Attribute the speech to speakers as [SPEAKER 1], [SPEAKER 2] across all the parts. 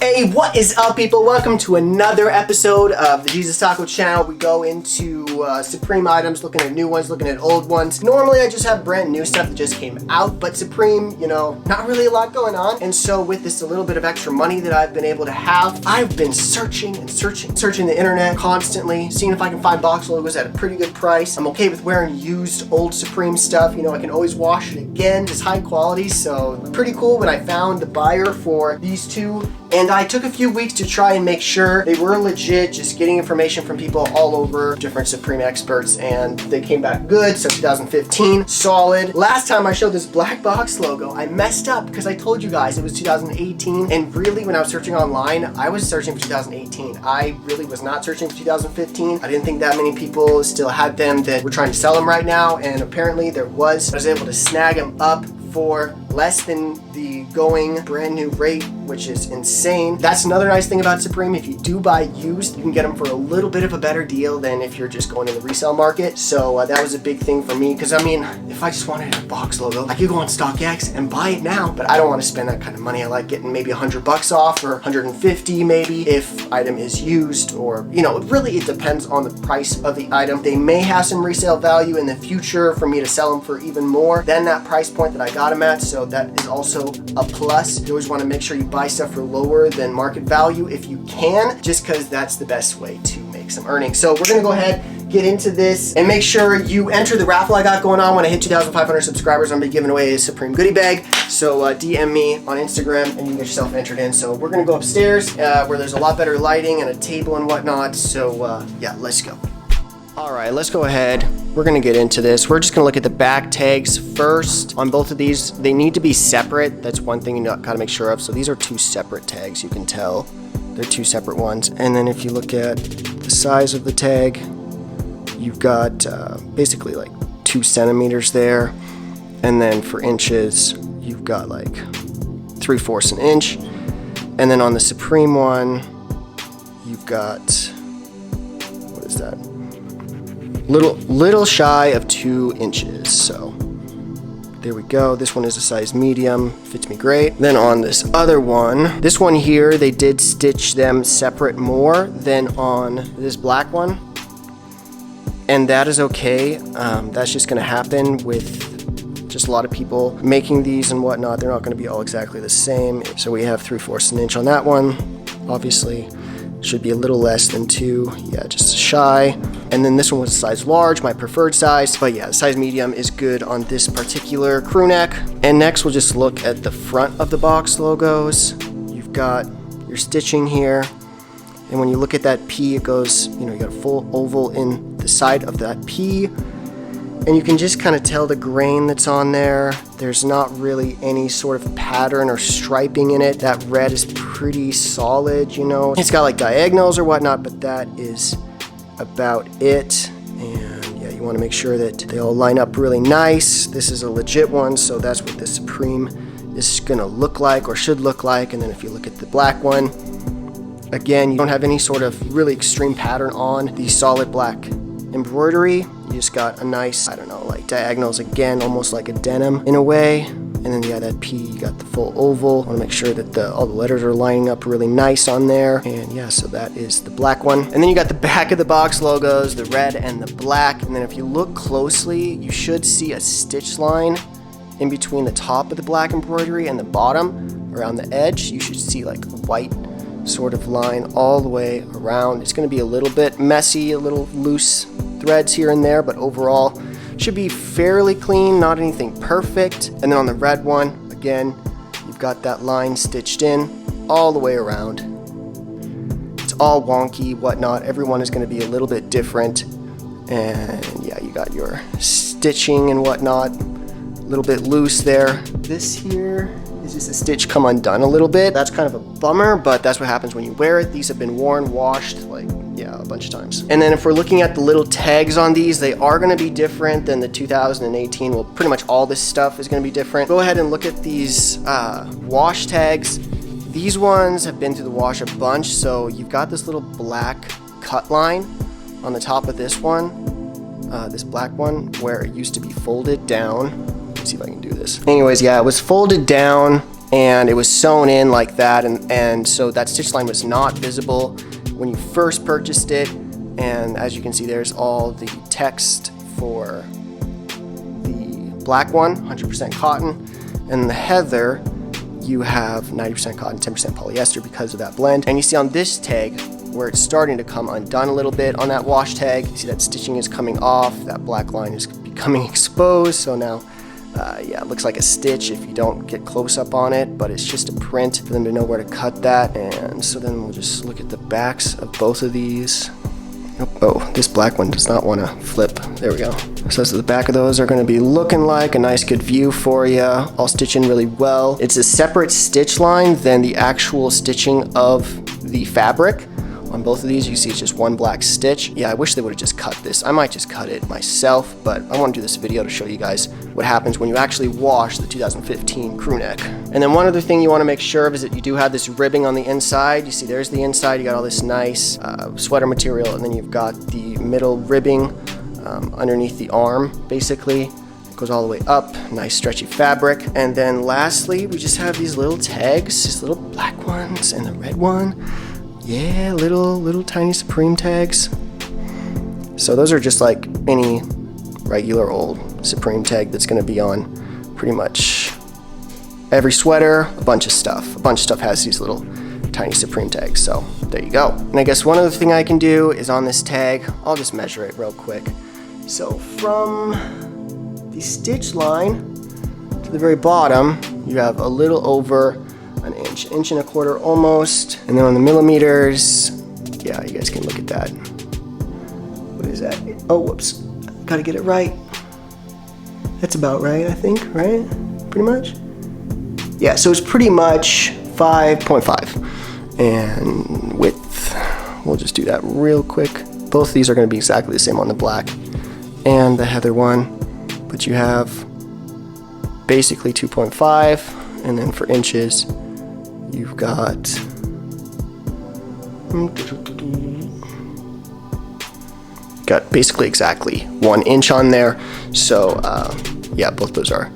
[SPEAKER 1] Hey, what is up, people? Welcome to another episode of the Jesus Taco channel. We go into Supreme items, looking at new ones, looking at old ones. Normally, I just have brand new stuff that just came out, but Supreme, you know, not really a lot going on. And so with this a little bit of extra money that I've been able to have, I've been searching the internet constantly, seeing if I can find box logos at a pretty good price. I'm okay with wearing used old Supreme stuff. You know, I can always wash it again. It's high quality, so pretty cool when I found the buyer for these two. And I took a few weeks to try and make sure they were legit, just getting information from people all over, different Supreme experts, and they came back good. So 2015, solid. Last time I showed this black box logo, I messed up because I told you guys it was 2018. And really, when I was searching online, I was searching for 2018. I really was not searching for 2015. I didn't think that many people still had them that were trying to sell them right now, and apparently there was. I was able to snag them up for less than the going brand new rate, which is insane. That's another nice thing about Supreme. If you do buy used, you can get them for a little bit of a better deal than if you're just going in the resale market. So that was a big thing for me, because I mean, if I just wanted a box logo, I could go on StockX and buy it now, but I don't want to spend that kind of money. I like getting maybe $100 off or 150 maybe if item is used, or, you know, really it depends on the price of the item. They may have some resale value in the future for me to sell them for even more than that price point that I got them at, so that is also a plus. You always want to make sure you buy stuff for lower than market value if you can, just because that's the best way to make some earnings. So we're gonna go ahead, get into this, and make sure you enter the raffle I got going on. When I hit 2,500 subscribers, I'm gonna be giving away a Supreme goodie bag. So DM me on Instagram and you can get yourself entered in. So we're gonna go upstairs where there's a lot better lighting and a table and whatnot. So yeah, let's go. All right, let's go ahead. We're gonna get into this. We're just gonna look at the back tags first. On both of these, they need to be separate. That's one thing you gotta make sure of. So these are two separate tags, you can tell. They're two separate ones. And then if you look at the size of the tag, you've got basically like 2 centimeters there. And then for inches, you've got like 3/4 an inch. And then on the Supreme one, you've got, what is that? Little shy of 2 inches. So there we go. This one is a size medium, fits me great. Then on this other one, this one here, they did stitch them separate more than on this black one, and that is okay. That's just gonna happen with just a lot of people making these and whatnot. They're not gonna be all exactly the same. So we have 3/4 an inch on that one. Obviously should be a little less than 2, yeah, just shy. And then this one was a size large, my preferred size, but yeah, size medium is good on this particular crew neck. And next we'll just look at the front of the box logos. You've got your stitching here, and when you look at that P, it goes, you know, you got a full oval in the side of that P, and you can just kind of tell the grain that's on there. There's not really any sort of pattern or striping in it. That red is pretty solid, you know. It's got like diagonals or whatnot, but that is about it. And yeah, you want to make sure that they all line up really nice. This is a legit one, so that's what the Supreme is gonna look like, or should look like. And then if you look at the black one, again, you don't have any sort of really extreme pattern on the solid black embroidery. You just got a nice, I don't know, like diagonals again, almost like a denim in a way. And then yeah, that P, you got the full oval. Want to make sure that all the letters are lining up really nice on there. And yeah, so that is the black one. And then you got the back of the box logos, the red and the black. And then if you look closely, you should see a stitch line in between the top of the black embroidery and the bottom around the edge. You should see like a white sort of line all the way around. It's going to be a little bit messy, a little loose threads here and there, but overall should be fairly clean, not anything perfect. And then on the red one, again, you've got that line stitched in all the way around. It's all wonky, whatnot. Everyone is going to be a little bit different. And yeah, you got your stitching and whatnot, a little bit loose there. This here is just a stitch come undone a little bit. That's kind of a bummer, but that's what happens when you wear it. These have been worn, washed, like, yeah, a bunch of times. And then if we're looking at the little tags on these, they are gonna be different than the 2018. Well, pretty much all this stuff is gonna be different. Go ahead and look at these wash tags. These ones have been through the wash a bunch, so you've got this little black cut line on the top of this one, this black one, where it used to be folded down. Let's see if I can do this. Anyways, yeah, it was folded down and it was sewn in like that, and so that stitch line was not visible when you first purchased it. And as you can see, there's all the text for the black one, 100% cotton, and the heather you have 90% cotton, 10% polyester because of that blend. And you see on this tag where it's starting to come undone a little bit on that wash tag. You see that stitching is coming off, that black line is becoming exposed. So now, yeah, it looks like a stitch if you don't get close up on it, but it's just a print for them to know where to cut that. And so then we'll just look at the backs of both of these. Oh, this black one does not want to flip. There we go. So the back of those are going to be looking like a nice good view for you. All stitching really well. It's a separate stitch line than the actual stitching of the fabric. On both of these, you see it's just one black stitch. Yeah, I wish they would have just cut this. I might just cut it myself, but I want to do this video to show you guys what happens when you actually wash the 2015 crew neck. And then one other thing you want to make sure of is that you do have this ribbing on the inside. You see there's the inside, you got all this nice sweater material, and then you've got the middle ribbing underneath the arm, basically. It goes all the way up, nice stretchy fabric. And then lastly, we just have these little tags, these little black ones and the red one. Yeah, little tiny Supreme tags. So those are just like any regular old Supreme tag that's going to be on pretty much every sweater. A bunch of stuff has these little tiny Supreme tags. So there you go. And I guess one other thing I can do is on this tag, I'll just measure it real quick. So from the stitch line to the very bottom, you have a little over an inch and a quarter almost. And then on the millimeters, yeah, you guys can look at that. What is that? Oh, whoops. Gotta get it right. That's about right, I think, right? Pretty much? Yeah, so it's pretty much 5.5. And width, we'll just do that real quick. Both of these are gonna be exactly the same on the black and the heather one, but you have basically 2.5, and then for inches, you've got basically exactly 1 inch on there. So yeah, both those are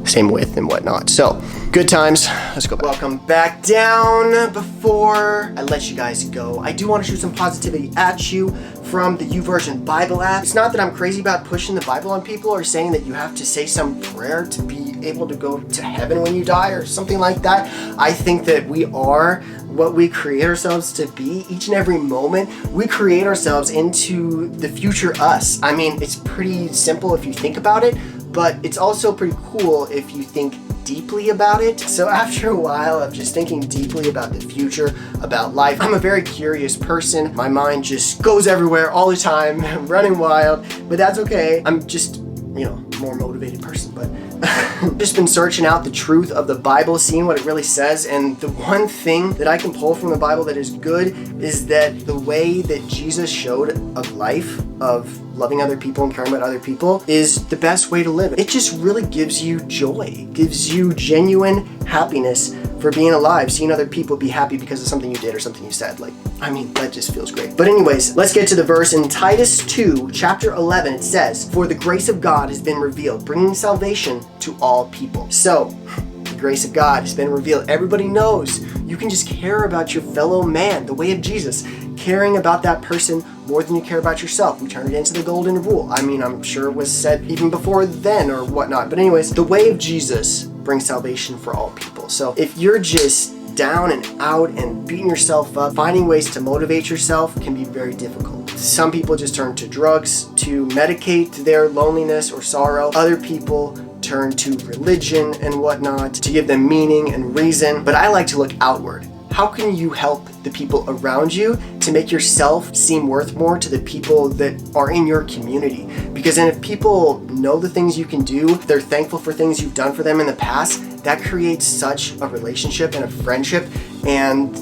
[SPEAKER 1] same width and whatnot. So good times. Let's go back. Welcome back down. Before I let you guys go, I do want to shoot some positivity at you from the YouVersion Bible app. It's not that I'm crazy about pushing the Bible on people or saying that you have to say some prayer to be able to go to heaven when you die or something like that. I think that we are what we create ourselves to be each and every moment. We create ourselves into the future us. I mean, it's pretty simple if you think about it, but it's also pretty cool if you think deeply about it. So after a while of just thinking deeply about the future, about life, I'm a very curious person. My mind just goes everywhere all the time, running wild, but that's okay. I'm just, you know, more motivated person, but just been searching out the truth of the Bible, seeing what it really says, and the one thing that I can pull from the Bible that is good is that the way that Jesus showed of life, of loving other people and caring about other people, is the best way to live. It just really gives you joy, gives you genuine happiness for being alive, seeing other people be happy because of something you did or something you said. Like, I mean, that just feels great. But anyways, let's get to the verse. In Titus 2, chapter 11, it says, "For the grace of God has been revealed, bringing salvation to all people." So, the grace of God has been revealed. Everybody knows you can just care about your fellow man, the way of Jesus, caring about that person more than you care about yourself. We turn it into the golden rule. I mean, I'm sure it was said even before then or whatnot. But anyways, the way of Jesus brings salvation for all people. So if you're just down and out and beating yourself up, finding ways to motivate yourself can be very difficult. Some people just turn to drugs to medicate their loneliness or sorrow. Other people turn to religion and whatnot to give them meaning and reason. But I like to look outward. How can you help the people around you to make yourself seem worth more to the people that are in your community? Because then if people know the things you can do, they're thankful for things you've done for them in the past, that creates such a relationship and a friendship. And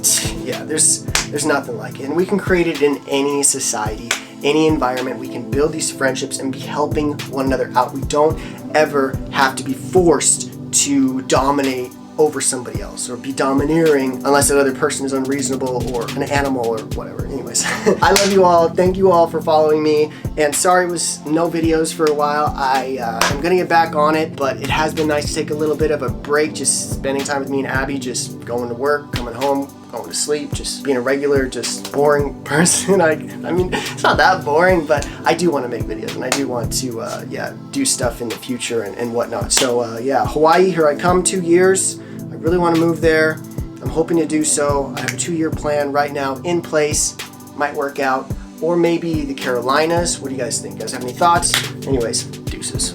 [SPEAKER 1] yeah, there's nothing like it. And we can create it in any society, any environment. We can build these friendships and be helping one another out. We don't ever have to be forced to dominate over somebody else or be domineering unless that other person is unreasonable or an animal or whatever. Anyways, I love you all. Thank you all for following me, and sorry it was no videos for a while. I'm gonna get back on it, but it has been nice to take a little bit of a break, just spending time with me and Abby, just going to work, coming home, going to sleep, just being a regular, just boring person. I mean, it's not that boring, but I do want to make videos and I do want to, do stuff in the future and whatnot. So, Hawaii, here I come, 2 years. I really want to move there. I'm hoping to do so. I have a 2-year plan right now in place. Might work out. Or maybe the Carolinas. What do you guys think? You guys have any thoughts? Anyways, deuces.